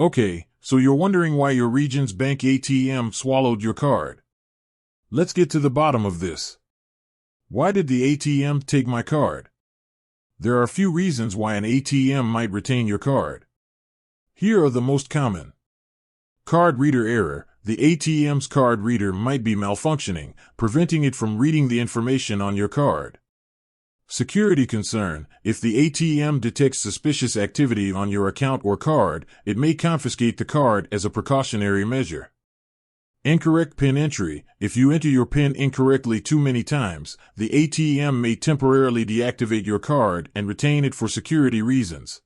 Okay, so you're wondering why your Regions Bank ATM swallowed your card. Let's get to the bottom of this. Why did the ATM take my card? There are a few reasons why an ATM might retain your card. Here are the most common. Card reader error. The ATM's card reader might be malfunctioning, preventing it from reading the information on your card. Security concern. If the ATM detects suspicious activity on your account or card, it may confiscate the card as a precautionary measure. Incorrect PIN entry. If you enter your PIN incorrectly too many times, the ATM may temporarily deactivate your card and retain it for security reasons.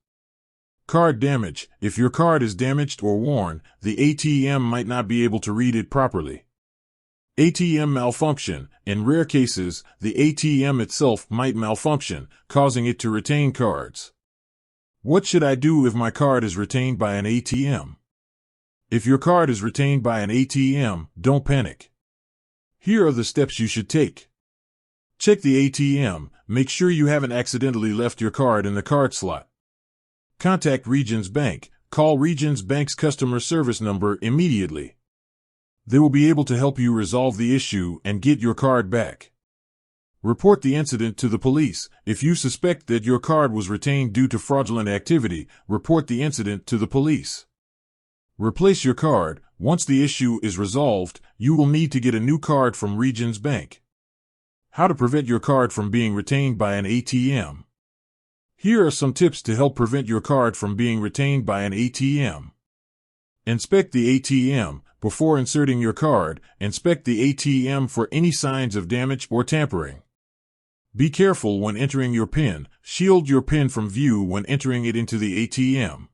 Card damage. If your card is damaged or worn, the ATM might not be able to read it properly. ATM malfunction. In rare cases, the ATM itself might malfunction, causing it to retain cards. What should I do if my card is retained by an ATM? If your card is retained by an ATM, don't panic. Here are the steps you should take. Check the ATM. Make sure you haven't accidentally left your card in the card slot. Contact Regions Bank. Call Regions Bank's customer service number immediately. They will be able to help you resolve the issue and get your card back. Report the incident to the police. If you suspect that your card was retained due to fraudulent activity, report the incident to the police. Replace your card. Once the issue is resolved, you will need to get a new card from Regions Bank. How to prevent your card from being retained by an ATM. Here are some tips to help prevent your card from being retained by an ATM. Inspect the ATM. Before inserting your card, inspect the ATM for any signs of damage or tampering. Be careful when entering your PIN. Shield your PIN from view when entering it into the ATM.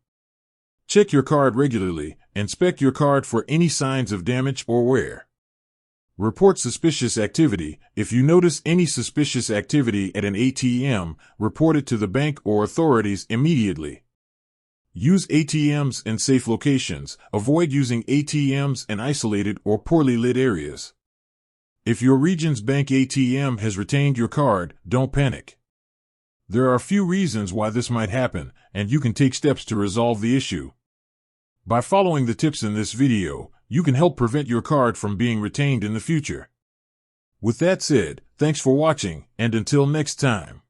Check your card regularly. Inspect your card for any signs of damage or wear. Report suspicious activity. If you notice any suspicious activity at an ATM, report it to the bank or authorities immediately. Use ATMs in safe locations. Avoid using ATMs in isolated or poorly lit areas. If your Regions Bank ATM has retained your card, don't panic. There are a few reasons why this might happen, and you can take steps to resolve the issue. By following the tips in this video, you can help prevent your card from being retained in the future. With that said, thanks for watching, and until next time.